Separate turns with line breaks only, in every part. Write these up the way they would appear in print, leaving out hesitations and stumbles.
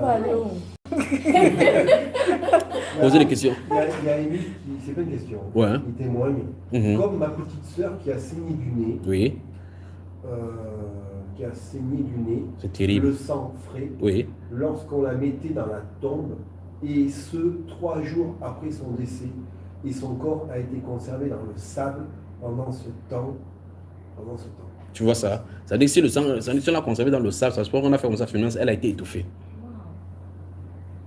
aller où?
Posez des questions.
Il y a Émile qui, c'est pas une question,
Ouais.
il témoigne.
Mhm.
Comme ma petite sœur qui a saigné du nez,
Oui,
c'est
terrible.
le sang frais,
Oui.
lorsqu'on la mettait dans la tombe, et ce, 3 jours après son décès, et son corps a été conservé dans le sable pendant ce temps.
Tu vois ça? Ça dit que si le sang, si on l'a conservé dans le sable, ça se peut qu'on a fait comme ça, finalement, elle a été étouffée.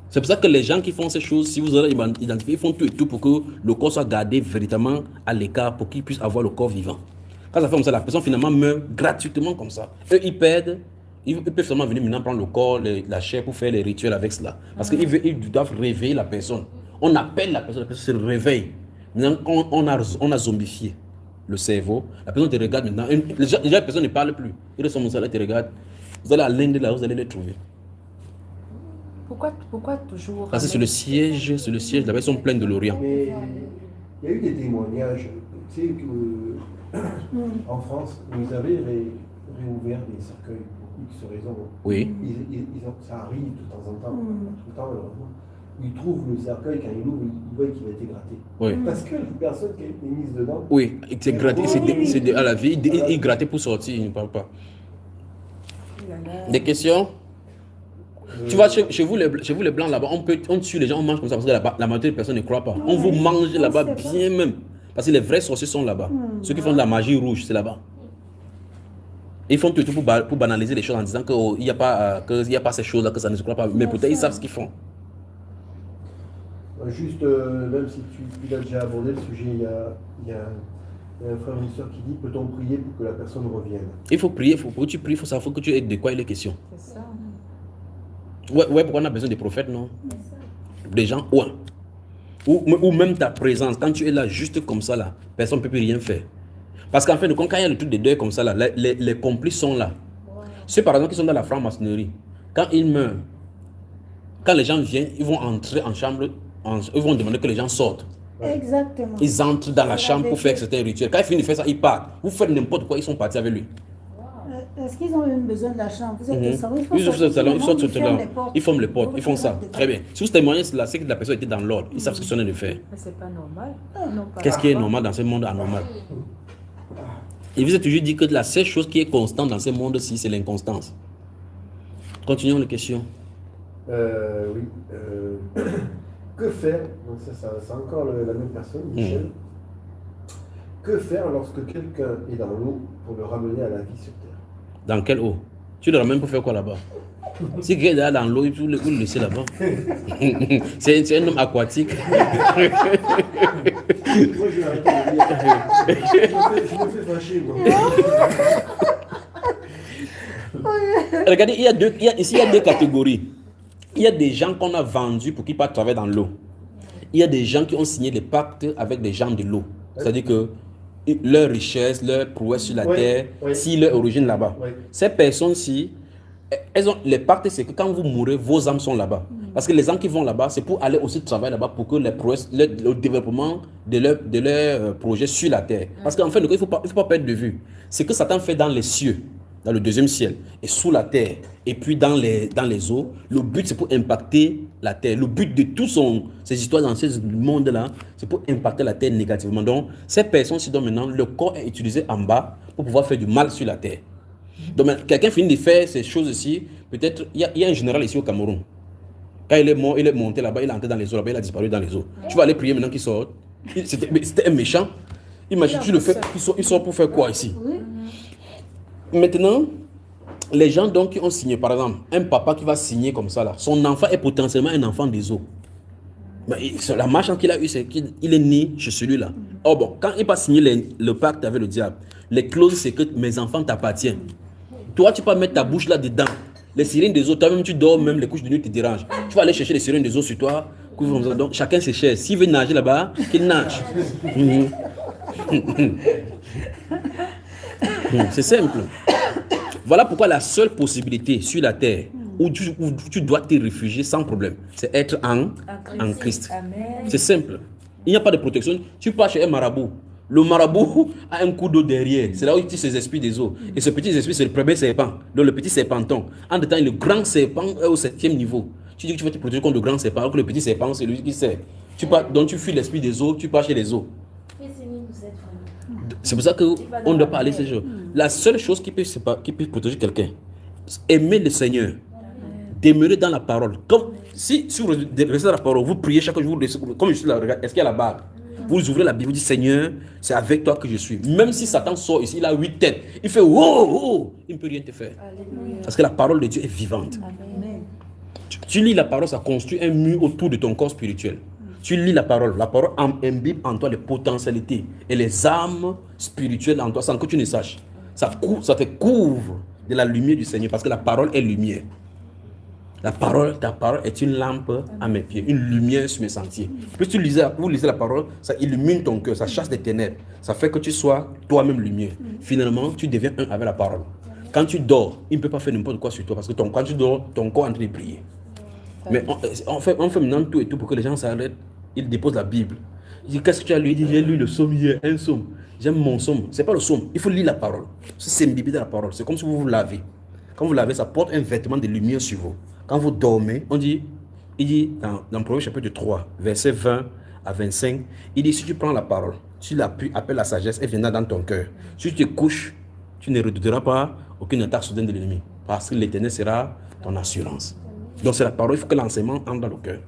C'est pour ça que les gens qui font ces choses, si vous allez identifier, ils font tout et tout pour que le corps soit gardé véritablement à l'écart pour qu'ils puissent avoir le corps vivant. Quand ça fait comme ça, la personne finalement meurt gratuitement comme ça. Eux, ils perdent, ils peuvent seulement venir maintenant prendre le corps, la chair pour faire les rituels avec cela. Parce qu'ils doivent réveiller la personne. On appelle la personne se réveille. Maintenant, on a zombifié le cerveau. La personne te regarde maintenant. Déjà, la personne ne parle plus. Ils restent comme ça, elle te regarde. Vous allez à l'Inde, là, vous allez les trouver.
Pourquoi toujours?
Parce que c'est le siège, là-bas, ils sont pleins de l'Orient.
Mais il y a eu des témoignages, tu sais, que, en France, vous avez réouvert des cercueils pour X raisons.
Oui.
Ça arrive de temps en temps, tout le temps, malheureusement. Ils trouvent le cercueil, quand ils l'ouvrent, ils voient qu'il a été gratté.
Oui.
Parce que la personne qui est mise dedans.
Oui, c'est gratté, c'est à la vie, il grattait pour sortir, il ne parle pas. Des questions? Tu vois, chez vous les blancs là-bas, on tue les gens, on mange comme ça parce que là-bas, la majorité des personnes ne croient pas. On vous mange là-bas bien même. Parce que les vrais sorciers sont là-bas. Ceux qui font de la magie rouge, c'est là-bas. Ils font tout pour banaliser les choses en disant qu'il n'y a pas ces choses-là, que ça ne se croit pas. Mais peut-être ils savent ce qu'ils font.
Juste, même si tu l'as déjà abordé le sujet, il y a un frère ou une soeur qui dit, peut-on prier pour que la personne revienne?
Il faut prier, pour que tu pries, il faut savoir que tu aies de quoi il est question.
C'est ça.
Ouais, pourquoi on a besoin des prophètes, non? Des gens, ouais. Ou même ta présence, quand tu es là juste comme ça, là, personne ne peut plus rien faire. Parce qu'en fait, quand il y a le truc des deuils comme ça, là, les complices sont là. Ceux par exemple qui sont dans la franc-maçonnerie, quand ils meurent, quand les gens viennent, ils vont entrer en chambre, ils vont demander que les gens sortent.
Exactement.
Ils entrent dans la chambre pour faire certains rituels. Quand ils finissent de faire ça, ils partent. Vous faites n'importe quoi, ils sont partis avec lui.
Est-ce qu'ils ont même besoin de la chambre? Vous êtes au salon,
Ils sortent au salon, ils sortent au salon, ils forment les portes, ils font ça. Très bien. Si vous témoignez cela, c'est que la personne était dans l'ordre. Ils savent ce qu'ils sont en train de faire.
Mais c'est pas normal.
Qu'est-ce qui est normal dans ce monde anormal? Il vous a toujours dit que la seule chose qui est constante dans ce monde-ci, c'est l'inconstance. Continuons les questions.
Oui. Que faire? Donc c'est encore la même personne, Michel. Que faire lorsque quelqu'un est dans l'eau pour le ramener à la vie sur Terre?
Dans quelle eau? Tu le ramènes pour faire quoi là-bas? Si quelqu'un est dans l'eau, il faut le laisser là-bas. C'est un homme aquatique.
Moi, je vais arrêter de dire. Je me fais fâcher, moi.
Regardez, il y a deux catégories. Il y a des gens qu'on a vendus pour qu'ils partent travailler dans l'eau. Il y a des gens qui ont signé des pactes avec des gens de l'eau. C'est-à-dire que leur richesse, leur prouesse sur la terre, si leur origine là-bas. Ces personnes-ci, les pactes, c'est que quand vous mourrez, vos âmes sont là-bas. Parce que les âmes qui vont là-bas, c'est pour aller aussi travailler là-bas pour que les prouesses, le développement de leur projet sur la terre. Parce qu'en fait, il ne faut pas perdre de vue. C'est que Satan fait dans les cieux, dans le deuxième ciel, et sous la terre, et puis dans les eaux. Le but, c'est pour impacter la terre. Le but de toutes ces histoires dans ce monde-là, c'est pour impacter la terre négativement. Donc, ces personnes-ci, maintenant, le corps est utilisé en bas pour pouvoir faire du mal sur la terre. Donc, quelqu'un finit de faire ces choses-ci, peut-être, il y a un général ici au Cameroun. Quand il est mort, il est monté là-bas, il est entré dans les eaux, là-bas, il a disparu dans les eaux. Tu vas aller prier maintenant qu'il sort. C'était un méchant. Imagine, tu le fais, il sort pour faire quoi ici? Maintenant, les gens donc qui ont signé, par exemple, un papa qui va signer comme ça, là, son enfant est potentiellement un enfant des eaux. Mais la marche qu'il a eue, c'est qu'il est né chez celui-là. Oh bon, quand il va signer le pacte avec le diable, les clauses, c'est que mes enfants t'appartiennent. Toi, tu peux mettre ta bouche là-dedans. Les sirènes des eaux, toi-même, tu dors, même les couches de nuit te dérangent. Tu vas aller chercher les sirènes des eaux sur toi. Donc, chacun ses chaises. S'il veut nager là-bas, qu'il nage. C'est simple. Voilà pourquoi la seule possibilité sur la terre où tu dois te réfugier sans problème, c'est être en Christ. C'est simple. Il n'y a pas de protection. Tu pars chez un marabout. Le marabout a un coup d'eau derrière. C'est là où il tire ses esprits des eaux. Et ce petit esprit, c'est le premier serpent. Donc le petit serpenton. En temps, le grand serpent est au 7e niveau. Tu dis que tu vas te protéger contre le grand serpent, alors que le petit serpent, c'est lui qui sait. Donc tu fuis l'esprit des eaux, tu pars chez les eaux. C'est pour ça qu'on ne doit pas aller ces jours. La seule chose qui peut protéger quelqu'un, aimer le Seigneur, demeurer dans la parole. Si vous restez dans la parole, vous priez chaque jour, comme je suis là, regarde, est-ce qu'il y a la barre? Vous ouvrez la Bible, vous dites Seigneur, c'est avec toi que je suis. Même si Satan sort ici, il a 8 têtes, il fait oh, il ne peut rien te faire. Alléluia. Parce que la parole de Dieu est vivante. Tu lis la parole, ça construit un mur autour de ton corps spirituel. Tu lis la parole imbibe en toi les potentialités et les âmes spirituelles en toi sans que tu ne saches. Ça te couvre de la lumière du Seigneur parce que la parole est lumière. Ta parole est une lampe à mes pieds, une lumière sur mes sentiers. Plus vous lisez la parole, ça illumine ton cœur, ça chasse les ténèbres, ça fait que tu sois toi-même lumière. Finalement, tu deviens un avec la parole. Quand tu dors, il ne peut pas faire n'importe quoi sur toi parce que quand tu dors, ton corps est en train de prier. Mais on fait maintenant tout et tout pour que les gens s'arrêtent. Ils déposent la Bible. Il dit, qu'est-ce que tu as lu? Il dit, j'ai lu le psaume hier, un psaume. J'aime mon psaume. Ce n'est pas le psaume, il faut lire la parole. C'est imbiber dans la parole. C'est comme si vous vous lavez. Quand vous lavez, ça porte un vêtement de lumière sur vous. Quand vous dormez, il dit dans Proverbe chapitre 3, verset 20 à 25, il dit, si tu prends la parole, tu l'appuies, appelle la sagesse, elle viendra dans ton cœur. Si tu te couches, tu ne redouteras pas aucune attaque soudaine de l'ennemi. Parce que l'Éternel sera ton assurance. Donc c'est la parole, il faut que l'enseignement entre dans le cœur.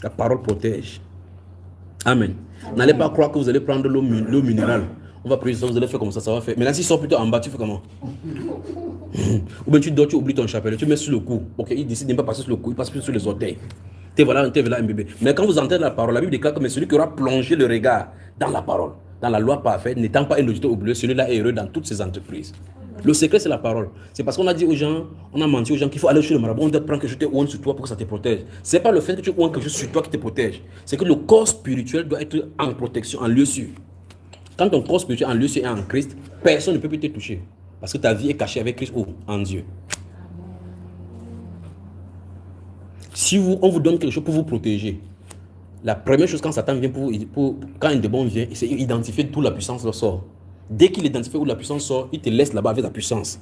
La parole protège. Amen. N'allez pas croire que vous allez prendre l'eau minérale. On va prier ça, vous allez faire comme ça, ça va faire. Maintenant, s'il sort plutôt en bas, tu fais comment? Ou bien tu dors, tu oublies ton chapelet, tu mets sur le cou. Ok, il décide de ne pas passer sur le cou, il passe plus sur les orteils. T'es voilà un bébé. Mais quand vous entendez la parole, la Bible déclare que celui qui aura plongé le regard dans la parole, dans la loi parfaite, n'étant pas un auditeur oublié, celui-là est heureux dans toutes ses entreprises. Le secret, c'est la parole. C'est parce qu'on a dit aux gens, on a menti aux gens qu'il faut aller chez le marabout, on doit prendre quelque chose de sur toi pour que ça te protège. C'est pas le fait que tu aies quelque chose sur toi qui te protège. C'est que le corps spirituel doit être en protection, en lieu sûr. Quand ton corps spirituel en lieu sûr est en Christ, personne ne peut plus te toucher. Parce que ta vie est cachée avec Christ en Dieu. Si on vous donne quelque chose pour vous protéger, la première chose quand Satan vient quand un démon vient, c'est identifier d'où la puissance sort. Dès qu'il identifie où la puissance sort, il te laisse là-bas avec la puissance.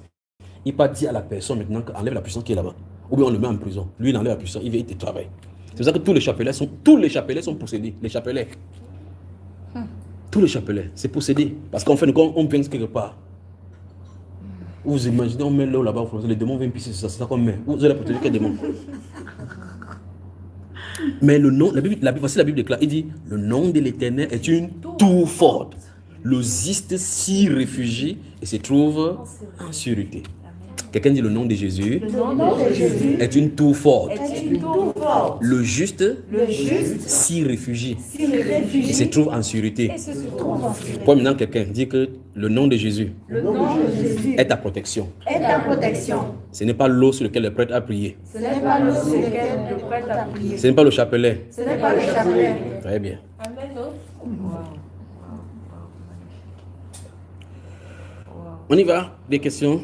Il pas dit à la personne maintenant qu'enlève la puissance qui est là-bas. Ou bien on le met en prison. Lui, il enlève la puissance, il te travaille. C'est pour ça que tous les chapelets sont possédés. Les chapelets. Tous les chapelets, c'est possédé. Parce qu'en fait, on vient quelque part. Vous imaginez, on met l'eau là-bas, les démons viennent pisser, c'est ça qu'on met. Vous allez protéger quel démon? Mais le nom, voici la Bible déclare, il dit, le nom de l'Éternel est une tour forte. Le juste s'y réfugie et se trouve en sûreté. Quelqu'un dit le nom de Jésus, est une tour forte. Le juste s'y réfugie et se trouve en sûreté. Pour maintenant quelqu'un dit que le nom de Jésus est ta protection. Ce n'est pas l'eau sur laquelle le prêtre a prié. Ce n'est pas le chapelet. Très bien. On y va? Des questions?